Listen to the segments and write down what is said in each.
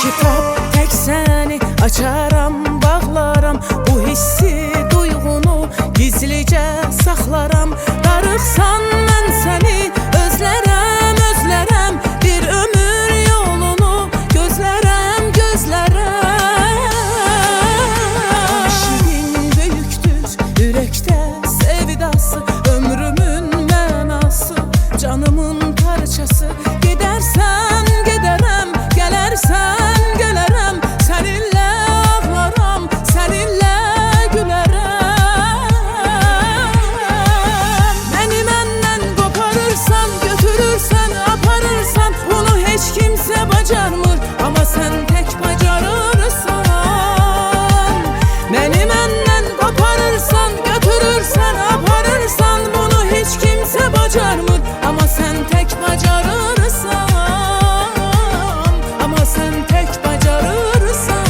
kitap tek səni açaram, bağlaram. Bu hissi, duyğunu gizlicə saxlaram. Darıxsan mən səni özlərəm, özlərəm. Bir ömür yolunu gözlərəm, gözlərəm. Aşığın böyükdür ürəkdə sevdası, ömrümün mənası, canımın parçası. Gedərsən gedərəm, gələrsən gələrəm. Səninlə ağlaram, səninlə gülərəm. Məni məndən qoparırsan, götürürsən, aparırsan. Bunu heç kimsə bacarmır, amma sən tək bacarırsan. Məni məndən qoparırsan, götürürsən, aparırsan. Bunu heç kimsə bacarmır, amma sən tək bacarırsan. Amma sən tək bacarırsan.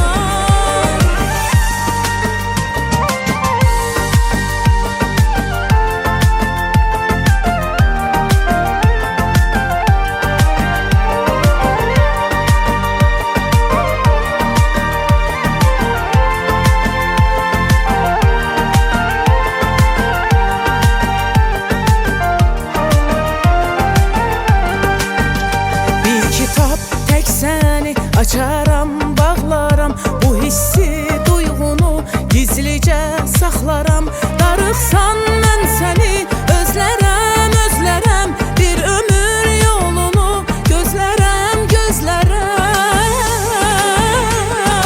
Tek səni açaram, bağlaram. Bu hissi, duyğunu gizlicə saxlaram. Darıxsan mən səni özlərəm, özlərəm. Bir ömür yolunu gözlərəm, gözlərəm.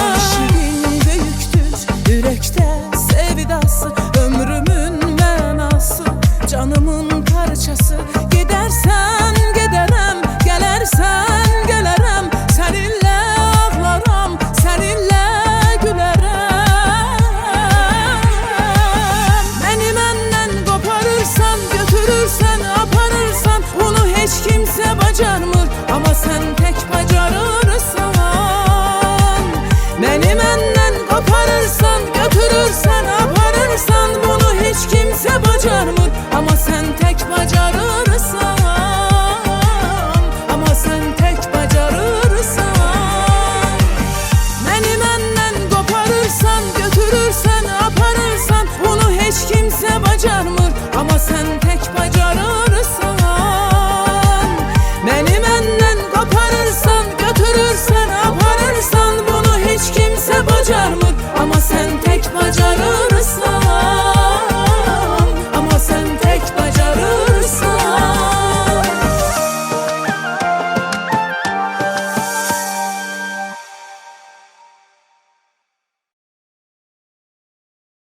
Aşığın böyükdür ürəkdə sevdası, ömrümün mənası, canımın parçası. Gedərsən gedərəm, gələrsən gələrəm. Səninlə ağlaram, səninlə gülərəm. Məni məndən qoparırsan, götürürsən, aparırsan. Bunu heç kimsə bacarmır, amma sən tək bacarırsan. Məni məndən qoparırsan, götürürsən, aparırsan. Bunu heç kimsə bacarmır, amma sən tək bacarırsan. Amma sən tək bacarırsan. Məni məndən qoparırsan, götürürsən, aparırsan. Bunu heç kimsə bacarmır, amma sən tək bacarırsan.